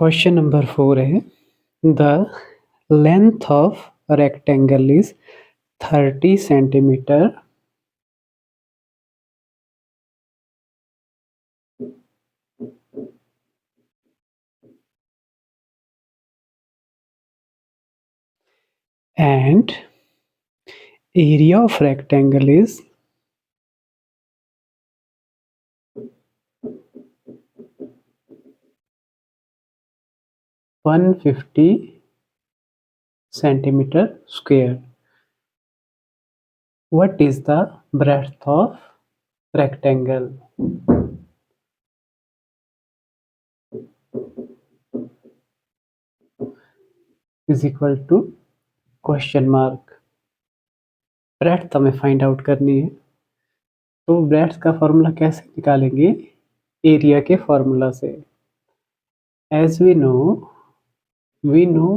Question number 4 है the length of rectangle is 30 centimetre and area of rectangle is 150 centimeter square. What is the breadth of rectangle? Is equal to question mark. Breadth हमें find out करनी है, तो breadth का formula कैसे निकालेंगे? Area के formula से। As we know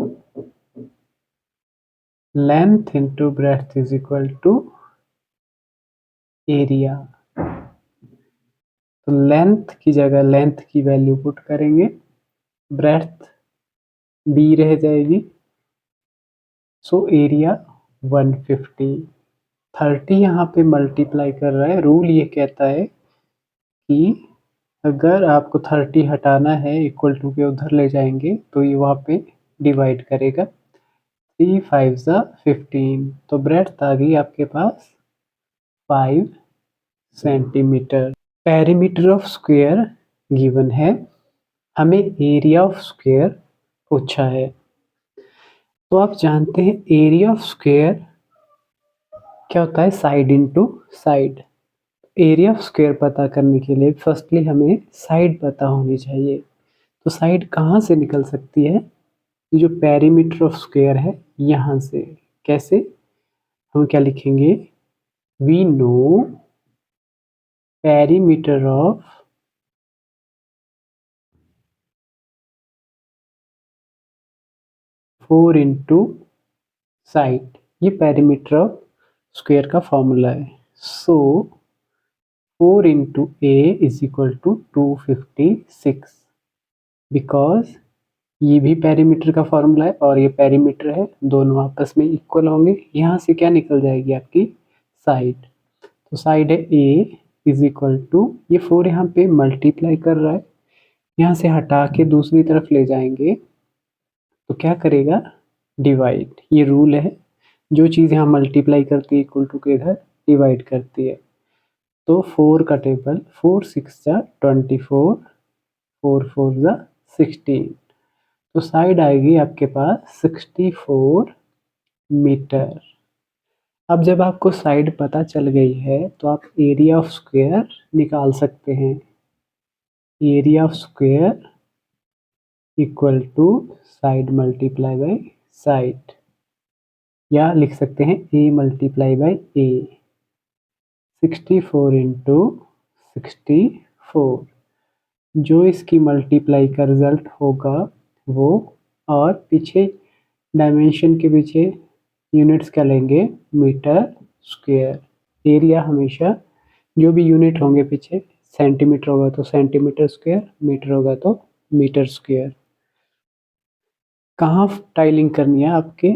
length into breadth is equal to area. तो लेंथ की जगह लेंथ की वैल्यू पुट करेंगे, ब्रेड्थ बी रह जाएगी, सो एरिया 150। 30 यहाँ पे मल्टीप्लाई कर रहा है। रूल ये कहता है कि अगर आपको 30 हटाना है, इक्वल टू के उधर ले जाएंगे तो ये वहाँ पे डिवाइड करेगा। 3 5 15, तो ब्रेड्थ आ गई आपके पास 5 centimetre. Perimeter of square given है, हमें एरिया ऑफ स्क्वायर पूछा है। तो आप जानते हैं एरिया ऑफ स्क्वायर क्या होता है? Side into side. Area of square पता करने के लिए फर्स्टली हमें साइड पता होनी चाहिए। तो साइड कहाँ से निकल सकती है? ये जो पेरीमीटर ऑफ स्क्वायर है यहाँ से। कैसे? हम क्या लिखेंगे? We know perimeter of four into side, ये पेरीमीटर ऑफ स्क्वायर का फॉर्मूला है। So 4 into A is equal to 256, because ये भी पेरीमीटर का फॉर्मूला है और ये पेरीमीटर है, दोनों आपस में इक्वल होंगे। यहाँ से क्या निकल जाएगी आपकी? साइड। तो साइड है ए इज इक्वल टू, ये 4 यहाँ पे मल्टीप्लाई कर रहा है, यहाँ से हटा के दूसरी तरफ ले जाएंगे तो क्या करेगा? डिवाइड। ये रूल है, जो चीज़ यहाँ मल्टीप्लाई करती है इक्वल टू के इधर डिवाइड करती है। तो 4 का टेबल 4 6 24, 4 4 16, तो साइड आएगी आपके पास 64 मीटर। अब जब आपको साइड पता चल गई है तो आप एरिया ऑफ स्क्वायर निकाल सकते हैं। Area of square equal to side multiply by side, या लिख सकते हैं A multiply by A. 64 into 64, जो इसकी मल्टीप्लाई का रिजल्ट होगा वो, और पीछे डायमेंशन के पीछे यूनिट्स क्या लेंगे? Metre square. एरिया हमेशा जो भी यूनिट होंगे पीछे, सेंटीमीटर होगा तो सेंटीमीटर स्क्वायर, मीटर होगा तो मीटर स्क्वायर। कहाँ टाइलिंग करनी है? आपके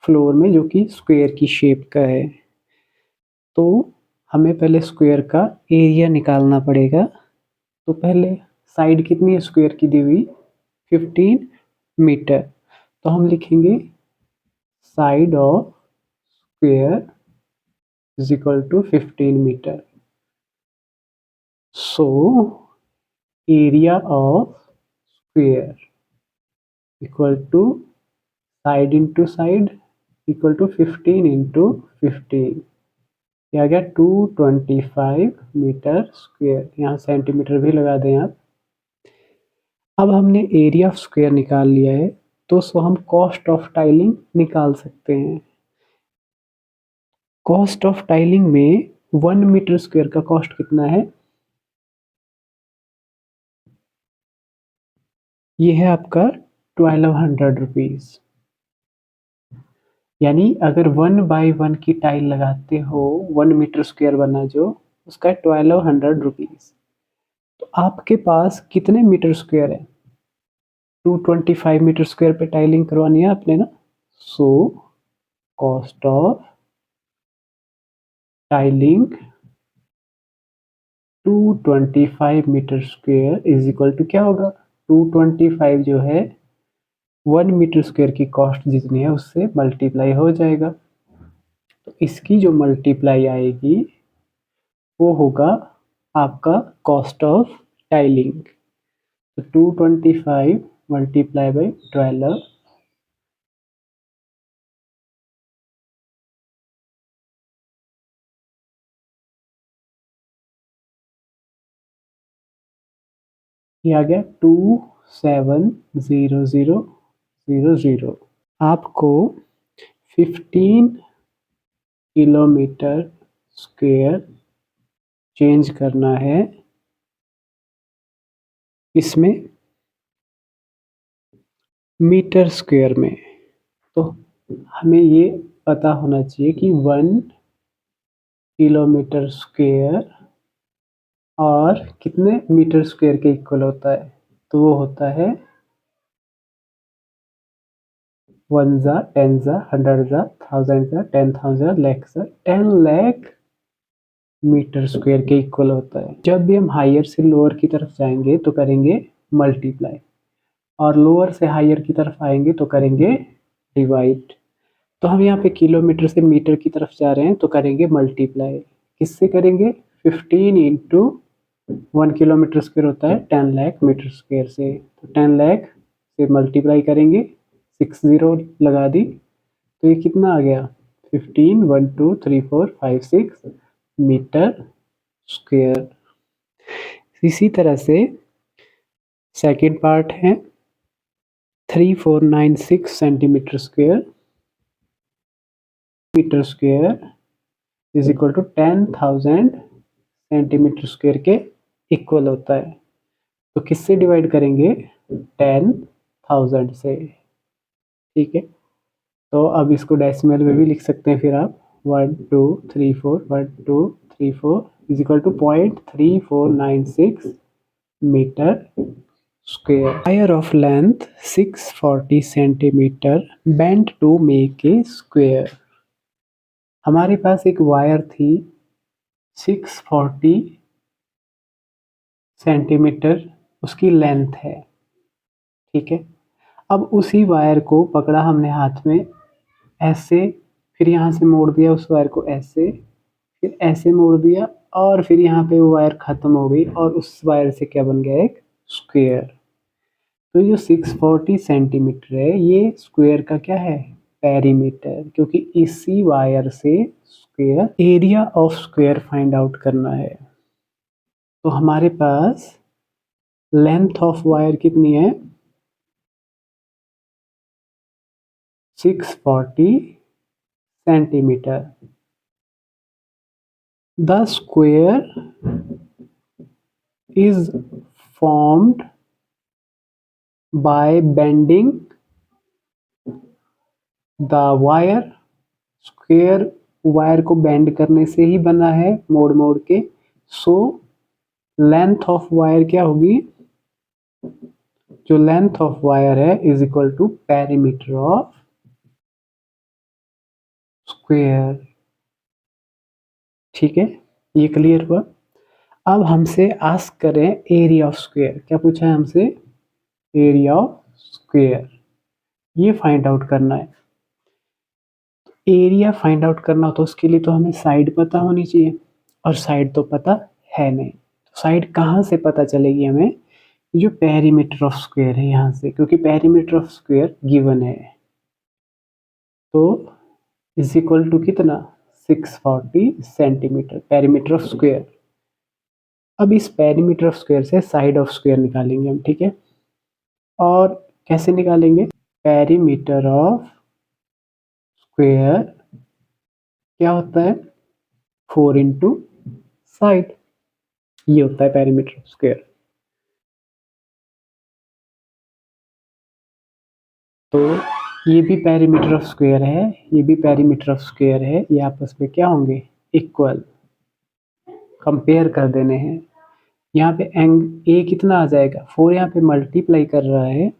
फ्लोर में, जो कि स्क्वायर की शेप का है। तो हमें पहले स्क्वायर का एरिया निकालना पड़ेगा। तो पहले साइड कितनी है स्क्वायर की दी हुई? 15 मीटर। तो हम लिखेंगे side of square is equal to 15 metre. So area of square equal to side into side equal to 15 into 15, ये आ गया 225 मीटर स्क्वायर। यहाँ सेंटीमीटर भी लगा दें आप। अब हमने एरिया ऑफ स्क्वायर निकाल लिया है, तो सो हम कॉस्ट ऑफ टाइलिंग निकाल सकते हैं। कॉस्ट ऑफ टाइलिंग में 1 मीटर स्क्वायर का कॉस्ट कितना है? ये है आपका 1200 रुपीज़। यानी अगर 1 बाई 1 की टाइल लगाते हो, 1 मीटर स्क्वायर बना जो, उसका 1200 रुपीज़। तो आपके पास कितने मीटर स्क्वायर है? 225 मीटर स्क्वायर पे टाइलिंग करवानी है आपने ना, so cost of tiling 225 metre square is equal to क्या होगा, 225 जो है 1 मीटर स्क्वायर की कॉस्ट जितनी है उससे मल्टीप्लाई हो जाएगा, तो इसकी जो मल्टीप्लाई आएगी वो होगा आपका कॉस्ट ऑफ टाइलिंग। तो 225 मल्टीप्लाई बाई 12 ये आ गया 2700000। आपको 15 किलोमीटर स्क्वायर चेंज करना है इसमें मीटर स्क्वायर में। तो हमें ये पता होना चाहिए कि 1 किलोमीटर स्क्वायर और कितने मीटर स्क्वायर के इक्वल होता है, तो वो होता है 1 जा 10 जा 100 जा 1000 जा 10,000 लाख जा 10 लाख मीटर स्क्वायर के इक्वल होता है। जब भी हम हायर से लोअर की तरफ जाएंगे तो करेंगे मल्टीप्लाई, और लोअर से हायर की तरफ आएंगे तो करेंगे डिवाइड। तो हम यहाँ पे किलोमीटर से मीटर की तरफ जा रहे हैं तो करेंगे मल्टीप्लाई। किससे करेंगे, 15 इंटू 1 किलोमीटर स्क्वायर होता है 10 लाख मीटर स्क्वायर से, तो 10 लाख से मल्टीप्लाई करेंगे, 6 जीरो लगा दी, तो ये कितना आ गया 15 1 2 3 4 5 6 मीटर स्क्वायर। इसी तरह से सेकेंड पार्ट है 3496 centimetre square, metre square is equal to 10,000 centimetre square के इक्वल होता है। तो किससे डिवाइड करेंगे, 10,000 से, ठीक है। तो अब इसको डेसिमल में भी लिख सकते हैं फिर आप 1234 1234 is equal to 0.3496 metre square. Wire of length 640 centimeter bent to make a square. हमारे पास एक वायर थी 640 सेंटीमीटर उसकी लेंथ है, ठीक है। अब उसी वायर को पकड़ा हमने हाथ में ऐसे, फिर यहाँ से मोड़ दिया उस वायर को ऐसे, फिर ऐसे मोड़ दिया, और फिर यहाँ पे वो वायर खत्म हो गई और उस वायर से क्या बन गया, एक स्क्वायर। तो जो 640 सेंटीमीटर है ये स्क्वायर का क्या है, पेरीमीटर, क्योंकि इसी वायर से square area of square find out करना है। तो हमारे पास लेंथ ऑफ वायर कितनी है, 640 centimetre. The square is formed by bending the wire, square wire को बेंड करने से ही बना है, मोड़ मोड़ के। सो लेंथ ऑफ वायर क्या होगी, जो लेंथ ऑफ वायर है is equal to perimeter of square, ठीक है। ये क्लियर हुआ। अब हमसे आस्क करें एरिया ऑफ स्क्वायर, क्या पूछा है हमसे, एरिया ऑफ स्क्वायर, ये फाइंड आउट करना है। एरिया फाइंड आउट करना हो तो उसके लिए तो हमें साइड पता होनी चाहिए, और साइड तो पता है नहीं। तो साइड कहाँ से पता चलेगी हमें, जो पेरीमीटर ऑफ स्क्वायर है यहाँ से, क्योंकि पेरीमीटर ऑफ स्क्वायर गिवन है। तो इज इक्वल टू कितना, 640 सेंटीमीटर पेरीमीटर ऑफ स्क्वायर। अब इस पेरीमीटर ऑफ स्क्वायर से साइड ऑफ स्क्वायर निकालेंगे हम, ठीक है। और कैसे निकालेंगे, पेरीमीटर ऑफ स्क्वायर क्या होता है, 4 इंटू साइड, ये होता है पेरीमीटर ऑफ स्क्वायर। तो ये भी पेरीमीटर ऑफ स्क्वायर है, ये भी पेरीमीटर ऑफ स्क्वायर है, ये आपस में क्या होंगे, इक्वल। कंपेयर कर देने हैं। यहाँ पे एंग ए कितना आ जाएगा, 4 यहाँ पे मल्टीप्लाई कर रहा है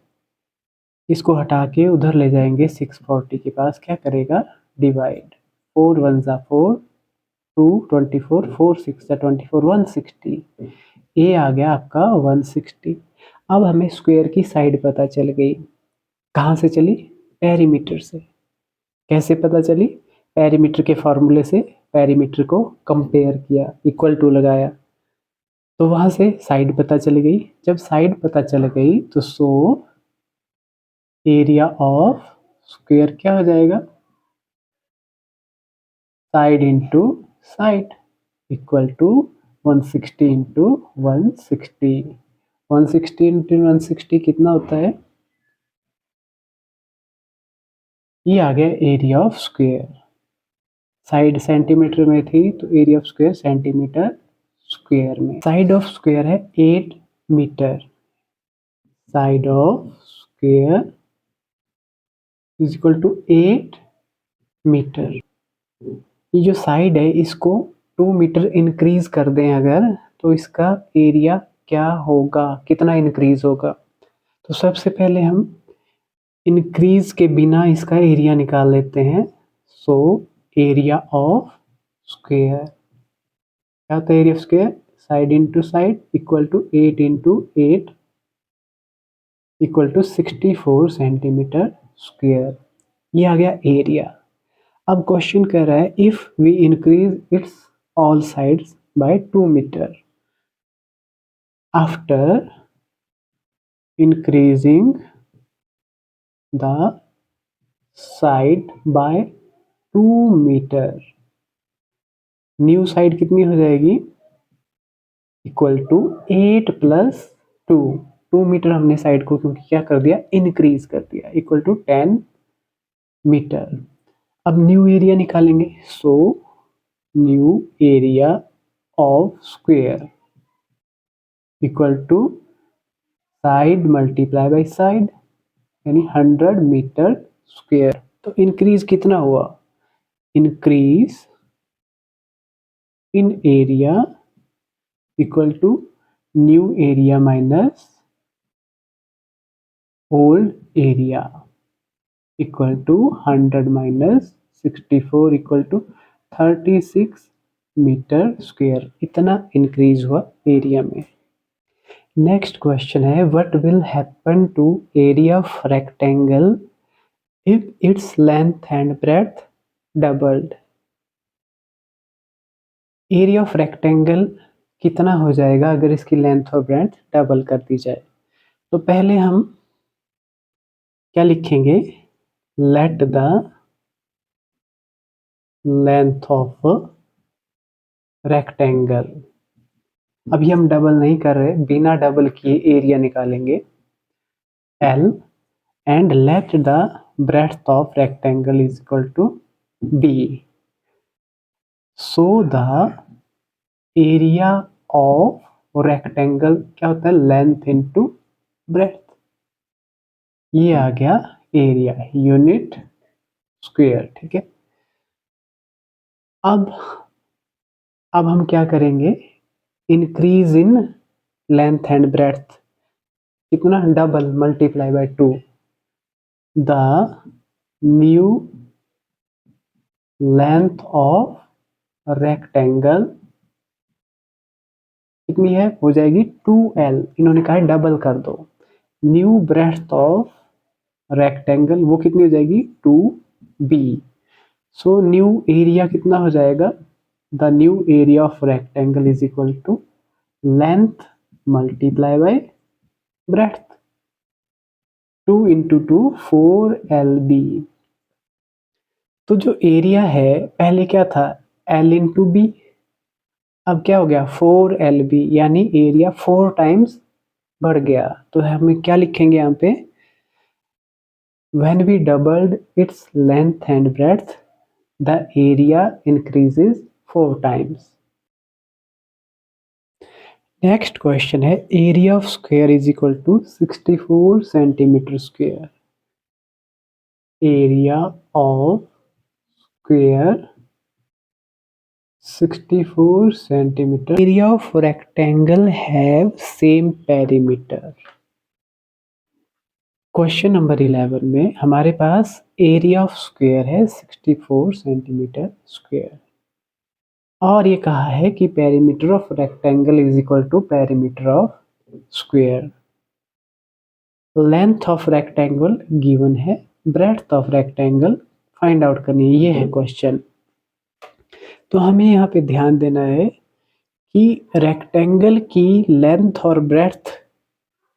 इसको हटा के उधर ले जाएंगे 640 के पास, क्या करेगा डिवाइड, 4 1 जा 4, 2 24, 4 6 जा 24, 160, ये आ गया आपका 160। अब हमें स्क्वायर की साइड पता चल गई, कहाँ से चली, पेरीमीटर से। कैसे पता चली, पेरीमीटर के फॉर्मूले से पेरीमीटर को कंपेयर किया, इक्वल टू लगाया, तो वहां से साइड पता चल गई। जब साइड पता चल गई तो सो एरिया ऑफ स्क्वायर क्या हो जाएगा, side into side equal to 160 into 160। 160 into 160 कितना होता है, ये आ गया area of square. Side centimetre में थी तो area of square centimetre square में। साइड ऑफ स्क्वायर है 8 metre, side of square is equal to 8 metre. ये जो साइड है इसको 2 मीटर इंक्रीज कर दें अगर, तो इसका एरिया क्या होगा, कितना इंक्रीज होगा। तो सबसे पहले हम इंक्रीज के बिना इसका एरिया निकाल लेते हैं। सो एरिया ऑफ स्क्वायर क्या होता है, area of square side into side equal to 8 into 8 equal to 64 centimetre square. ये आ गया एरिया। अब क्वेश्चन कह रहा है if we increase its all sides by 2 metre after increasing the side by 2 metre, new side कितनी हो जाएगी, इक्वल टू 8 प्लस 2, 2 मीटर हमने साइड को क्योंकि क्या कर दिया, इंक्रीज कर दिया, इक्वल टू 10 मीटर। अब न्यू एरिया निकालेंगे। So new area of square equal to side multiply by side, यानी 100 मीटर स्क्वायर। तो इंक्रीज कितना हुआ, increase in area equal to new area minus old area equal to 100 minus 64 equal to 36 metre square. इतना increase हुआ area में। Next question है what will happen to area of rectangle if its length and breadth doubled. Area of rectangle कितना हो जाएगा अगर इसकी length और ब्रेड्थ डबल कर दी जाए। तो पहले हम क्या लिखेंगे, let the length of rectangle, अभी हम डबल नहीं कर रहे, बिना डबल किए एरिया निकालेंगे L, and let the breadth of rectangle is equal to B. So the area of rectangle क्या होता है, लेंथ इंटू ब्रेथ, ये आ गया एरिया यूनिट स्क्वायर। ठीक है, अब हम क्या करेंगे, increase in length and breadth कितना, double multiply by 2, the new length of rectangle कितनी है, हो जाएगी 2L, इन्होंने कहा डबल कर दो। न्यू ब्रेथ ऑफ रेक्टेंगल वो कितनी हो जाएगी 2B। सो न्यू एरिया कितना हो जाएगा, the new area of rectangle is equal to length multiply by breath, 2 into 2 4LB। तो जो एरिया है पहले क्या था, L इंटू बी, अब क्या हो गया 4LB, यानी एरिया 4 टाइम्स बढ़ गया। तो हमें क्या लिखेंगे यहाँ पे, when we doubled its length and breadth the area increases 4 times. Next question है area of square is equal to 64 centimeter square. Area of square 64 centimeter. Area of rectangle have same perimeter. Question number 11 में हमारे पास area of square है 64 centimetre square और ये कहा है कि perimeter of rectangle is equal to perimeter of square. Length of rectangle given है, breadth of rectangle find out करनी है, ये है क्वेश्चन। तो हमें यहाँ पे ध्यान देना है कि रेक्टेंगल की लेंथ और ब्रेड्थ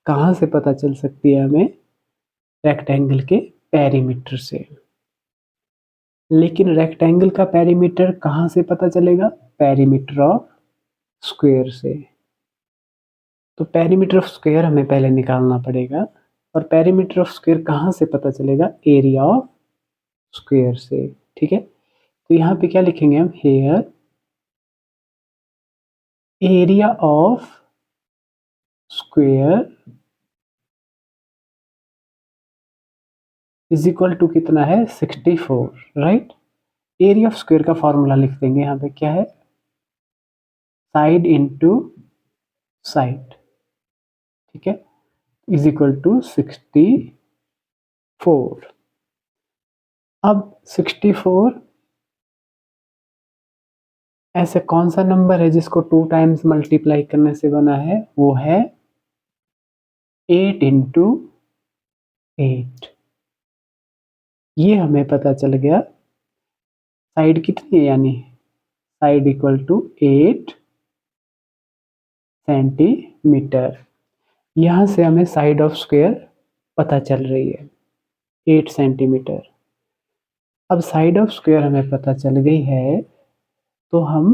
कहाँ से पता चल सकती है हमें, रेक्टेंगल के पेरीमीटर से। लेकिन रेक्टेंगल का पेरीमीटर कहाँ से पता चलेगा, पेरीमीटर ऑफ स्क्वायर से। तो पेरीमीटर ऑफ स्क्वायर हमें पहले निकालना पड़ेगा और पेरीमीटर ऑफ स्क्वायर कहाँ से पता चलेगा, एरिया ऑफ स्क्वायर से। ठीक है, तो यहाँ पे क्या लिखेंगे हम, here area of square is equal to कितना है, 64, राइट। एरिया ऑफ स्क्वायर का फॉर्मूला लिख देंगे, यहाँ पे क्या है, साइड इंटू साइड, ठीक है, इज इक्वल टू 64। अब 64 ऐसे कौन सा नंबर है जिसको 2 टाइम्स मल्टीप्लाई करने से बना है, वो है 8 इंटू 8। ये हमें पता चल गया। साइड कितनी है, यानी साइड इक्वल टू 8 सेंटीमीटर। यहाँ से हमें साइड ऑफ स्क्वायर पता चल रही है 8 सेंटीमीटर। अब साइड ऑफ स्क्वायर हमें पता चल गई है तो हम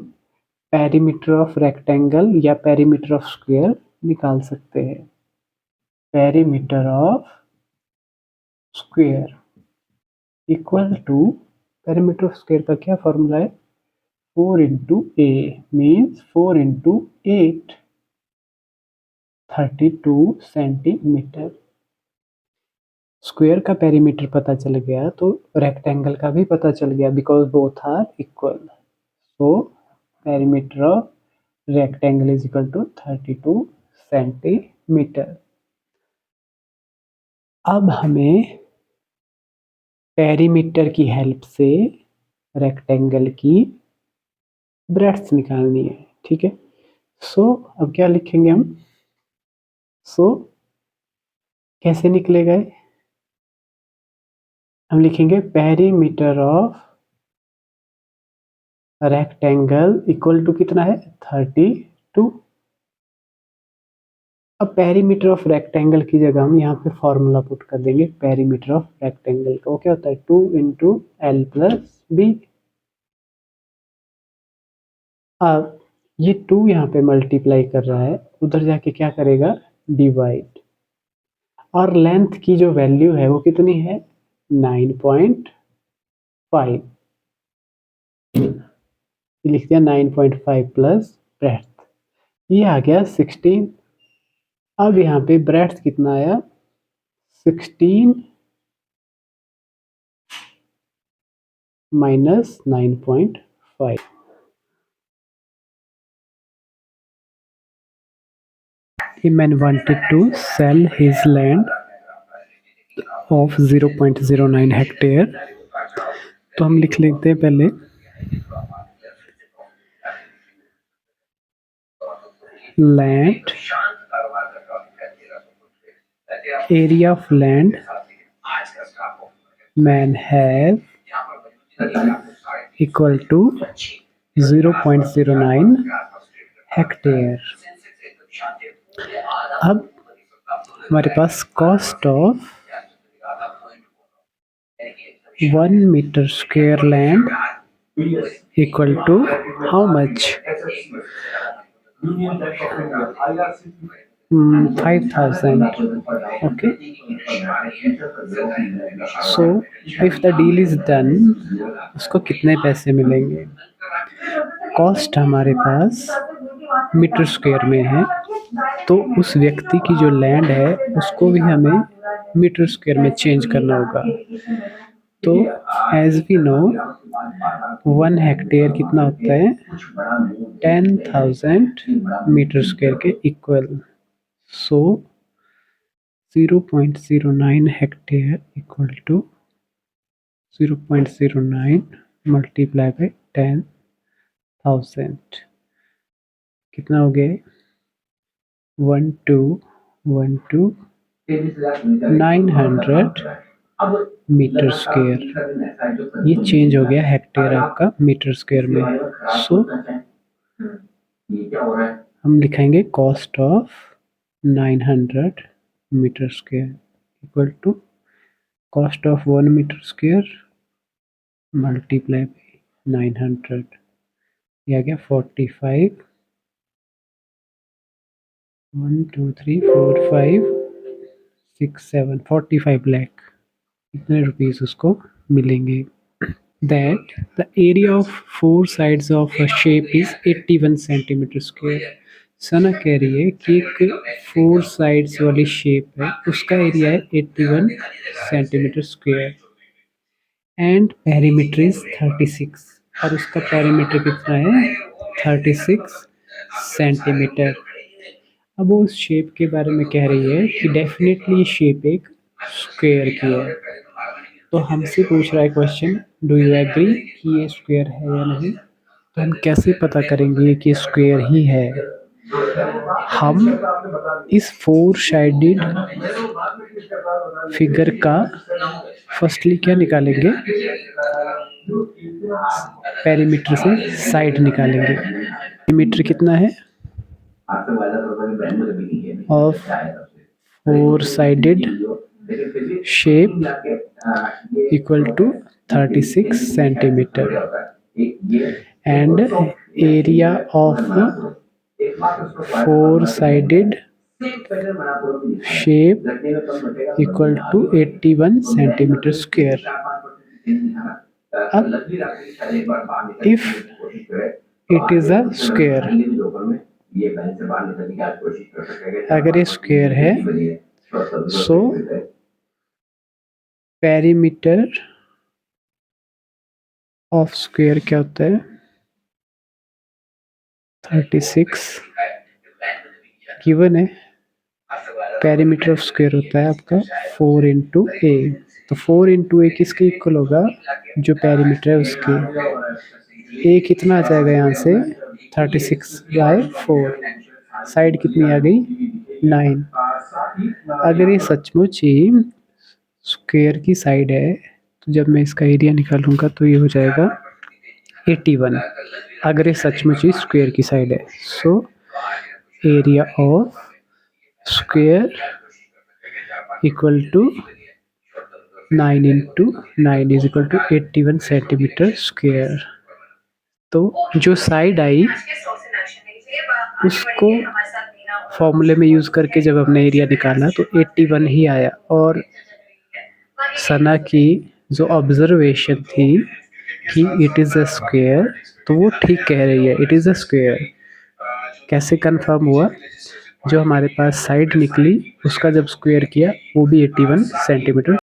पेरीमीटर ऑफ रेक्टेंगल या पेरीमीटर ऑफ स्क्वायर निकाल सकते हैं। Perimeter of square equal to, perimeter of square का क्या फॉर्मूला है, 4 into a, means 4 into 8, 32 centimetre. Square का पेरीमीटर पता चल गया तो रेक्टेंगल का भी पता चल गया, because both are equal. So perimeter of rectangle is equal to 32 centimetre. अब हमें पेरीमीटर की हेल्प से रेक्टेंगल की ब्रेड्थ निकालनी है, ठीक है। सो अब क्या लिखेंगे हम, सो कैसे निकलेगा, हम लिखेंगे perimeter of rectangle equal to कितना है, 32। अब पेरीमीटर ऑफ रेक्टेंगल की जगह हम यहाँ पे फॉर्मूला पुट कर देंगे पेरीमीटर ऑफ रेक्टेंगल का। वो क्या होता है, 2 इंटू एल प्लस बी। अब ये 2 यहाँ पे मल्टीप्लाई कर रहा है, उधर जाके क्या करेगा, डिवाइड। और लेंथ की जो वैल्यू है वो कितनी है, 9.5। लिख दिया 9.5 प्लस ब्रेड्थ, ये आ गया 16। अब यहाँ पे ब्रेड्थ कितना आया, 16 minus 9.5। A man wanted to sell his land of 0.09 hectare. तो हम लिख लेते हैं पहले land, area of land man have equal to 0.09 hectare. अब हमारे पास cost of 1 metre square land equal to how much, 5,000। okay, so if the deal is done, उसको कितने पैसे मिलेंगे। कॉस्ट हमारे पास मीटर स्क्वायर में है, तो उस व्यक्ति की जो लैंड है उसको भी हमें मीटर स्क्वायर में चेंज करना होगा। तो एज वी नो 1 हेक्टेयर कितना होता है, 10,000 मीटर स्क्वायर के equal. So 0.09 hectare equal to 0.09 multiply by 10,000 कितना हो गया 900 मीटर स्क्वायर। ये चेंज हो गया हेक्टेयर आपका मीटर स्क्वायर में। सो हम लिखेंगे cost of 900 metre square equal to cost of 1 metre square multiply by 900। ये आ गया 45 1 2 3 4 5 6 7 45 लाख इतने रुपीस उसको मिलेंगे। That the area of 4 sides of a shape is 81 centimetre square. Sana कह रही है कि एक 4 साइड्स वाली शेप है उसका एरिया है 81 centimetre square and perimeter is 36 और उसका पेरीमीटर कितना है 36 सेंटीमीटर। अब वो उस शेप के बारे में कह रही है कि डेफिनेटली ये शेप एक स्क्वायर की है। तो हमसे पूछ रहा है क्वेश्चन डू यू एग्री कि ये स्क्वायर है या नहीं। तो हम कैसे पता करेंगे कि स्क्वायर ही है। हम इस 4 साइडेड फिगर का फर्स्टली क्या निकालेंगे पेरीमीटर से साइड निकालेंगे। पेरीमीटर कितना है of 4-sided shape equal to 36 centimeter and area of 4-sided shape equal to 81 centimeter square. अब if it is a square, अगर ये स्क्वायर है सो पेरीमीटर ऑफ स्क्वायर क्या होता है 36 गिवन है। पेरीमीटर ऑफ स्क्वायर होता है आपका 4 इंटू ए। तो 4 इंटू ए किसके इक्वल होगा जो पेरीमीटर है उसके। ए कितना आ जाएगा यहाँ से 36/4 साइड कितनी आ गई 9। अगर ये सचमुच ही स्क्वायर की साइड है तो जब मैं इसका एरिया निकालूंगा तो ये हो जाएगा 81 अगर ये सचमुच ही स्क्वायर की साइड है। So area of square equal to 9 into 9 is equal to 81 centimetre square. तो जो साइड आई उसको फॉर्मूले में यूज करके जब हमने एरिया निकाला तो 81 ही आया। और सना की जो ऑब्जर्वेशन थी कि इट इज़ अ स्क्वायर तो वो ठीक कह रही है इट इज़ अ स्क्वायर। कैसे कंफर्म हुआ जो हमारे पास साइड निकली उसका जब स्क्वायर किया वो भी 81 सेंटीमीटर